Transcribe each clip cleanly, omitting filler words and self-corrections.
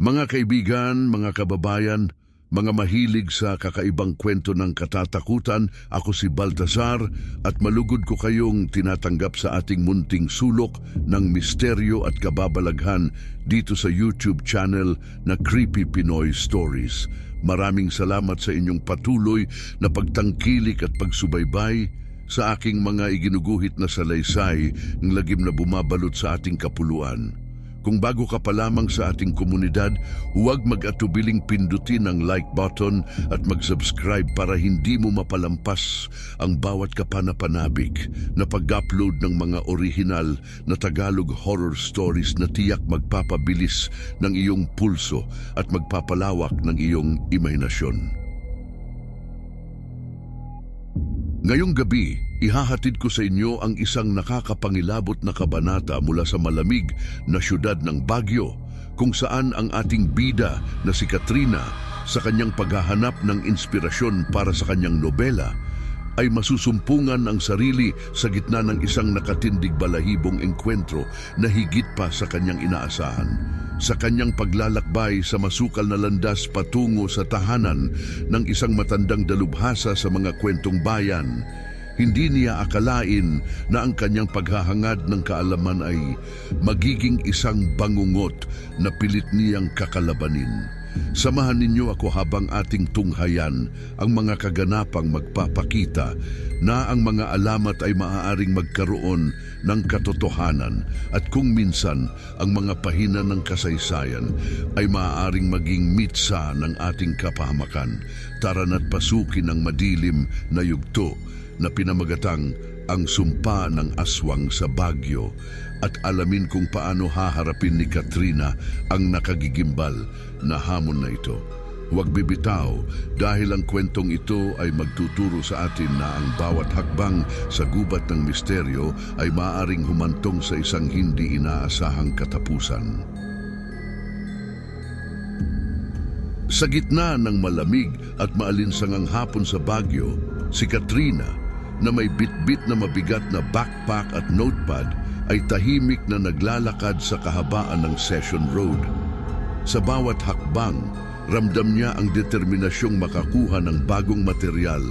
Mga kaibigan, mga kababayan, mga mahilig sa kakaibang kwento ng katatakutan, ako si Baltasar at malugod ko kayong tinatanggap sa ating munting sulok ng misteryo at kababalaghan dito sa YouTube channel na Creepy Pinoy Stories. Maraming salamat sa inyong patuloy na pagtangkilik at pagsubaybay sa aking mga iginuguhit na salaysay ng lagim na bumabalot sa ating kapuluan. Kung bago ka pa lamang sa ating komunidad, huwag mag-atubiling pindutin ang like button at mag-subscribe para hindi mo mapalampas ang bawat kapanapanabik na pag-upload ng mga orihinal na Tagalog horror stories na tiyak magpapabilis ng iyong pulso at magpapalawak ng iyong imahinasyon. Ngayong gabi, ihahatid ko sa inyo ang isang nakakapangilabot na kabanata mula sa malamig na syudad ng Baguio, kung saan ang ating bida na si Katrina sa kanyang paghahanap ng inspirasyon para sa kanyang nobela ay masusumpungan ang sarili sa gitna ng isang nakatindig balahibong engkwentro na higit pa sa kanyang inaasahan. Sa kanyang paglalakbay sa masukal na landas patungo sa tahanan ng isang matandang dalubhasa sa mga kwentong bayan, hindi niya akalain na ang kanyang paghahangad ng kaalaman ay magiging isang bangungot na pilit niyang kakalabanin. Samahan ninyo ako habang ating tunghayan ang mga kaganapang magpapakita na ang mga alamat ay maaaring magkaroon ng katotohanan at kung minsan ang mga pahina ng kasaysayan ay maaaring maging mitsa ng ating kapahamakan. Tara na't pasukin ang madilim na yugto na pinamagatang ang sumpa ng aswang sa Baguio at alamin kung paano haharapin ni Katrina ang nakagigimbal na hamon na ito. Huwag bibitaw dahil ang kwentong ito ay magtuturo sa atin na ang bawat hakbang sa gubat ng misteryo ay maaaring humantong sa isang hindi inaasahang katapusan. Sa gitna ng malamig at maalinsangang hapon sa Baguio, si Katrina na may bitbit na mabigat na backpack at notepad ay tahimik na naglalakad sa kahabaan ng Session Road. Sa bawat hakbang, ramdam niya ang determinasyong makakuha ng bagong material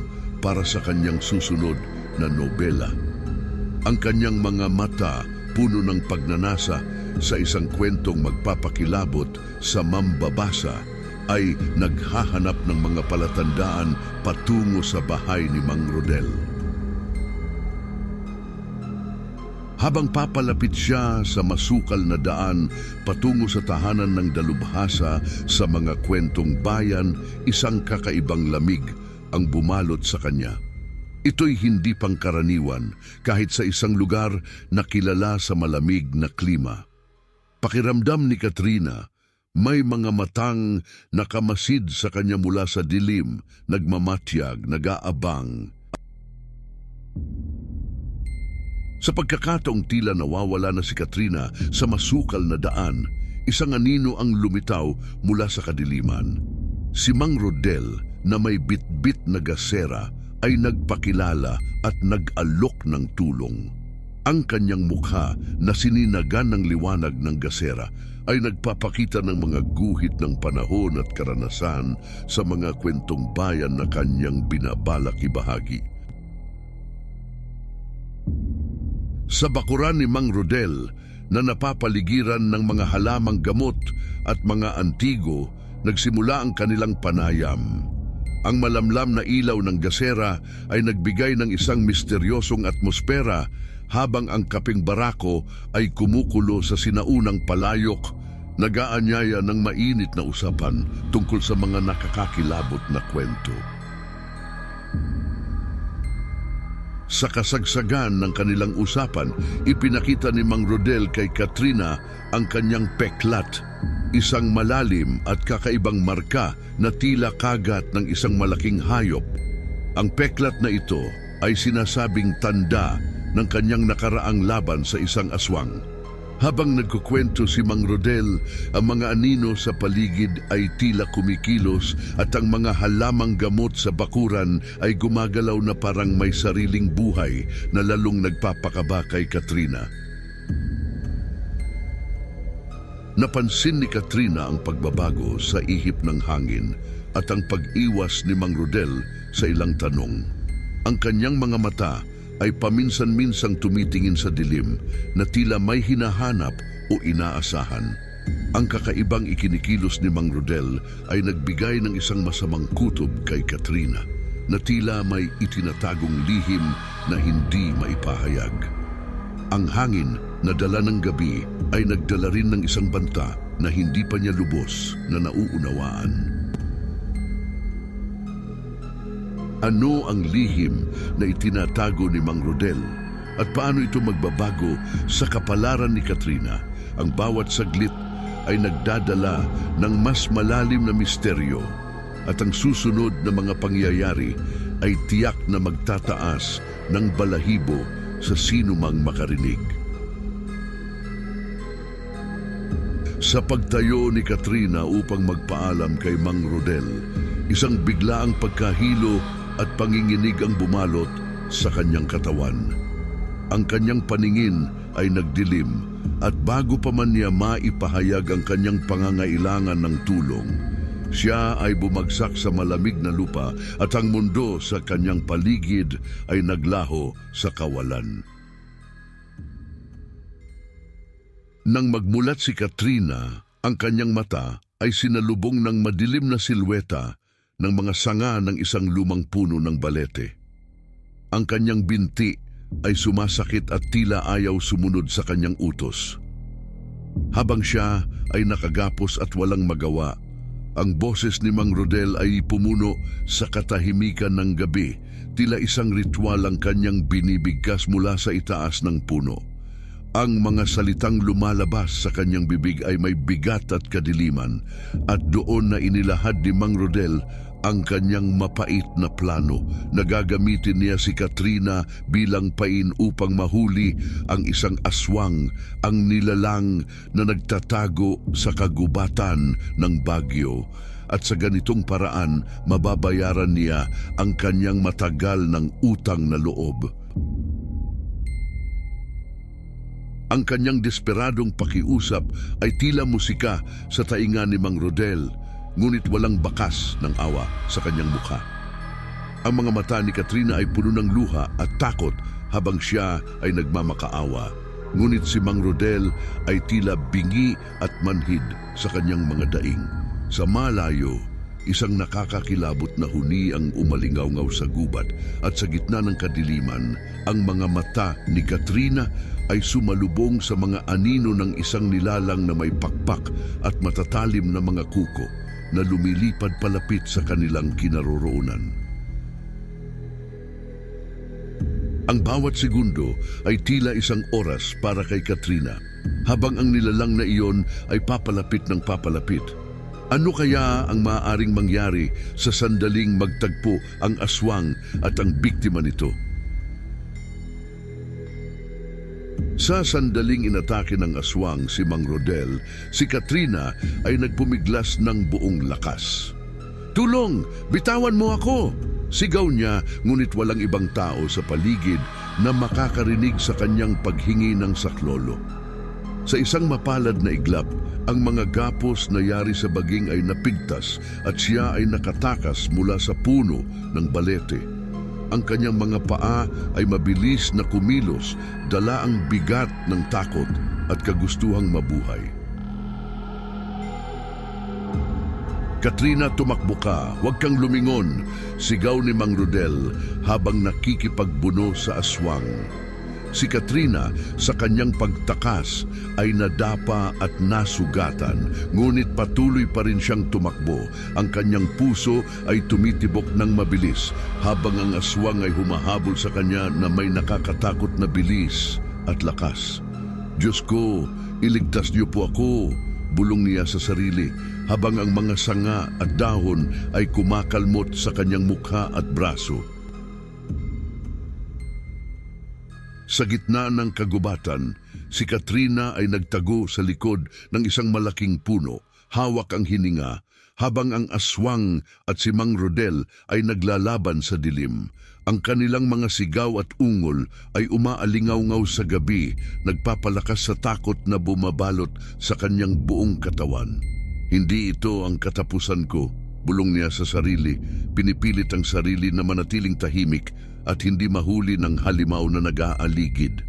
para sa kanyang susunod na nobela. Ang kanyang mga mata puno ng pagnanasa sa isang kwentong magpapakilabot sa mambabasa ay naghahanap ng mga palatandaan patungo sa bahay ni Mang Rodel. Habang papalapit siya sa masukal na daan patungo sa tahanan ng dalubhasa sa mga kwentong bayan, isang kakaibang lamig ang bumalot sa kanya. Ito'y hindi pangkaraniwan kahit sa isang lugar na kilala sa malamig na klima. Pakiramdam ni Katrina, may mga matang nakamasid sa kanya mula sa dilim, nagmamatyag, nag-aabang. Sa pagkakataong tila nawawala na si Katrina sa masukal na daan, isang anino ang lumitaw mula sa kadiliman. Si Mang Rodel na may bitbit na gasera ay nagpakilala at nag-alok ng tulong. Ang kanyang mukha na sininagan ng liwanag ng gasera ay nagpapakita ng mga guhit ng panahon at karanasan sa mga kwentong bayan na kanyang binabalak ibahagi. Sa bakuran ni Mang Rodel na napapaligiran ng mga halamang gamot at mga antigo, nagsimula ang kanilang panayam. Ang malamlam na ilaw ng gasera ay nagbigay ng isang misteryosong atmosfera habang ang kaping barako ay kumukulo sa sinaunang palayok, nag-aanyaya ng mainit na usapan tungkol sa mga nakakakilabot na kwento. Sa kasagsagan ng kanilang usapan, ipinakita ni Mang Rodel kay Katrina ang kanyang peklat, isang malalim at kakaibang marka na tila kagat ng isang malaking hayop. Ang peklat na ito ay sinasabing tanda ng kanyang nakaraang laban sa isang aswang. Habang nagkukwento si Mang Rodel, ang mga anino sa paligid ay tila kumikilos at ang mga halamang gamot sa bakuran ay gumagalaw na parang may sariling buhay na lalong nagpapakaba kay Katrina. Napansin ni Katrina ang pagbabago sa ihip ng hangin at ang pag-iwas ni Mang Rodel sa ilang tanong. Ang kanyang mga mata ay paminsan-minsang tumitingin sa dilim na tila may hinahanap o inaasahan. Ang kakaibang ikinikilos ni Mang Rodel ay nagbigay ng isang masamang kutob kay Katrina na tila may itinatagong lihim na hindi maipahayag. Ang hangin na dala ng gabi ay nagdala rin ng isang banta na hindi pa niya lubos na nauunawaan. Ano ang lihim na itinatago ni Mang Rodel at paano ito magbabago sa kapalaran ni Katrina? Ang bawat saglit ay nagdadala ng mas malalim na misteryo at ang susunod na mga pangyayari ay tiyak na magtataas ng balahibo sa sinumang makarinig. Sa pagtayo ni Katrina upang magpaalam kay Mang Rodel, isang biglaang pagkahilo at panginginig ang bumalot sa kanyang katawan. Ang kanyang paningin ay nagdilim at bago pa man niya maipahayag ang kanyang pangangailangan ng tulong, siya ay bumagsak sa malamig na lupa at ang mundo sa kanyang paligid ay naglaho sa kawalan. Nang magmulat si Katrina, ang kanyang mata ay sinalubong ng madilim na silweta ng mga sanga ng isang lumang puno ng balete. Ang kanyang binti ay sumasakit at tila ayaw sumunod sa kanyang utos. Habang siya ay nakagapos at walang magawa, ang boses ni Mang Rodel ay pumuno sa katahimikan ng gabi, tila isang ritual ang kanyang binibigkas mula sa itaas ng puno. Ang mga salitang lumalabas sa kanyang bibig ay may bigat at kadiliman, at doon na inilahad ni Mang Rodel ang kanyang mapait na plano na gagamitin niya si Katrina bilang pain upang mahuli ang isang aswang, ang nilalang na nagtatago sa kagubatan ng Baguio. At sa ganitong paraan, mababayaran niya ang kanyang matagal ng utang na loob. Ang kanyang desperadong pakiusap ay tila musika sa tainga ni Mang Rodel, ngunit walang bakas ng awa sa kanyang mukha. Ang mga mata ni Katrina ay puno ng luha at takot habang siya ay nagmamakaawa. Ngunit si Mang Rodel ay tila bingi at manhid sa kanyang mga daing. Sa malayo, isang nakakakilabot na huni ang umalingaw-ngaw sa gubat at sa gitna ng kadiliman, ang mga mata ni Katrina ay sumalubong sa mga anino ng isang nilalang na may pakpak at matatalim na mga kuko na lumilipad palapit sa kanilang kinaroroonan. Ang bawat segundo ay tila isang oras para kay Katrina, habang ang nilalang na iyon ay papalapit ng papalapit. Ano kaya ang maaaring mangyari sa sandaling magtagpo ang aswang at ang biktima nito? Sa sandaling inatake ng aswang si Mang Rodel, si Katrina ay nagpumiglas ng buong lakas. "Tulong! Bitawan mo ako!" Sigaw niya, ngunit walang ibang tao sa paligid na makakarinig sa kanyang paghingi ng saklolo. Sa isang mapalad na iglap, ang mga gapos na yari sa baging ay napigtas at siya ay nakatakas mula sa puno ng balete. Ang kanyang mga paa ay mabilis na kumilos, dala ang bigat ng takot at kagustuhang mabuhay. "Katrina, tumakbo ka, huwag kang lumingon," sigaw ni Mang Rodel habang nakikipagbuno sa aswang. Si Katrina sa kanyang pagtakas ay nadapa at nasugatan, ngunit patuloy pa rin siyang tumakbo. Ang kanyang puso ay tumitibok ng mabilis habang ang aswang ay humahabol sa kanya na may nakakatakot na bilis at lakas. "Diyos ko, iligtas niyo po ako," bulong niya sa sarili habang ang mga sanga at dahon ay kumakalmot sa kanyang mukha at braso. Sa gitna ng kagubatan, si Katrina ay nagtago sa likod ng isang malaking puno, hawak ang hininga, habang ang aswang at si Mang Rodel ay naglalaban sa dilim. Ang kanilang mga sigaw at ungol ay umaalingaw-ngaw sa gabi, nagpapalakas sa takot na bumabalot sa kanyang buong katawan. Hindi ito ang katapusan ko, bulong niya sa sarili. Pinipilit ang sarili na manatiling tahimik at hindi mahuli ng halimaw na nag-aaligid.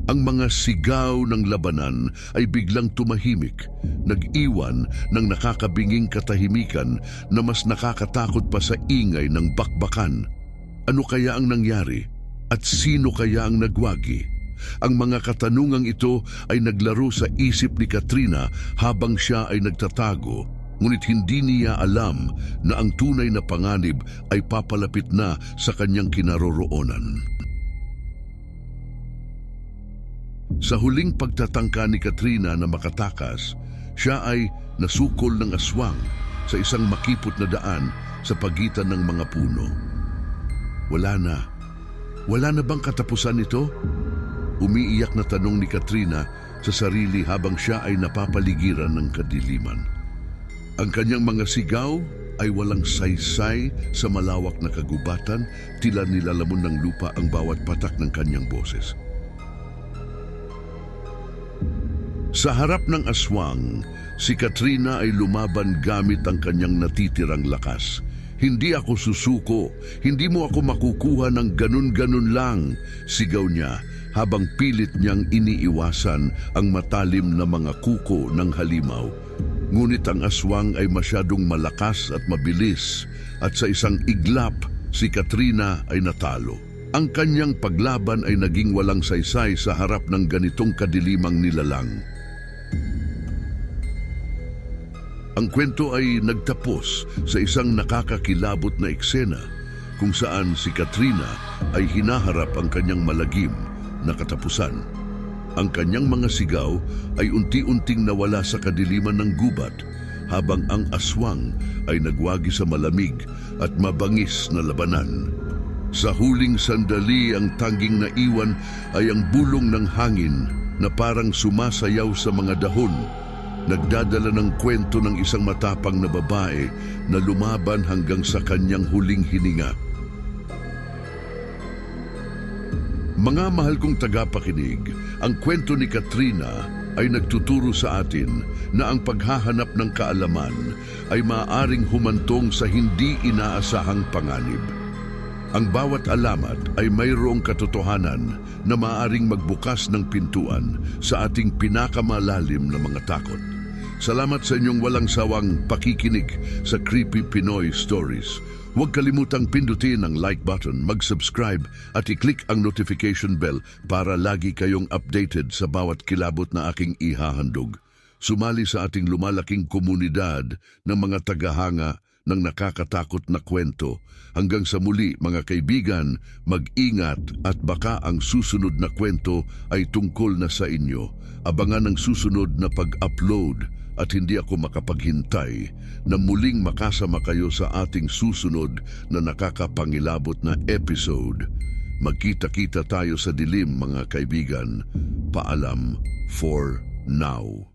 Ang mga sigaw ng labanan ay biglang tumahimik, nag-iwan ng nakakabinging katahimikan na mas nakakatakot pa sa ingay ng bakbakan. Ano kaya ang nangyari? At sino kaya ang nagwagi? Ang mga katanungang ito ay naglaro sa isip ni Katrina habang siya ay nagtatago, ngunit hindi niya alam na ang tunay na panganib ay papalapit na sa kanyang kinaroroonan. Sa huling pagtatangka ni Katrina na makatakas, siya ay nasukol ng aswang sa isang makipot na daan sa pagitan ng mga puno. Wala na bang katapusan ito? Umiiyak na tanong ni Katrina sa sarili habang siya ay napapaligiran ng kadiliman. Ang kanyang mga sigaw ay walang saysay sa malawak na kagubatan, tila nilalamon ng lupa ang bawat patak ng kanyang boses. Sa harap ng aswang, si Katrina ay lumaban gamit ang kanyang natitirang lakas. Hindi ako susuko, hindi mo ako makukuha ng ganun-ganun lang, sigaw niya habang pilit niyang iniiwasan ang matalim na mga kuko ng halimaw. Ngunit ang aswang ay masyadong malakas at mabilis at sa isang iglap, si Katrina ay natalo. Ang kanyang paglaban ay naging walang saysay sa harap ng ganitong kadilimang nilalang. Ang kwento ay nagtapos sa isang nakakakilabot na eksena kung saan si Katrina ay hinaharap ang kanyang malagim na katapusan. Ang kanyang mga sigaw ay unti-unting nawala sa kadiliman ng gubat habang ang aswang ay nagwagi sa malamig at mabangis na labanan. Sa huling sandali, ang tanging naiwan ay ang bulong ng hangin na parang sumasayaw sa mga dahon, nagdadala ng kwento ng isang matapang na babae na lumaban hanggang sa kanyang huling hininga. Mga mahal kong tagapakinig, ang kwento ni Katrina ay nagtuturo sa atin na ang paghahanap ng kaalaman ay maaaring humantong sa hindi inaasahang panganib. Ang bawat alamat ay mayroong katotohanan na maaaring magbukas ng pintuan sa ating pinakamalalim na mga takot. Salamat sa inyong walang sawang pakikinig sa Creepy Pinoy Stories. Huwag kalimutang pindutin ang like button, mag-subscribe at i-click ang notification bell para lagi kayong updated sa bawat kilabot na aking ihahandog. Sumali sa ating lumalaking komunidad ng mga tagahanga ng nakakatakot na kwento. Hanggang sa muli mga kaibigan, mag-ingat at baka ang susunod na kwento ay tungkol na sa inyo. Abangan ang susunod na pag-upload at hindi ako makapaghintay na muling makasama kayo sa ating susunod na nakakapangilabot na episode. Magkita-kita tayo sa dilim mga kaibigan. Paalam for now.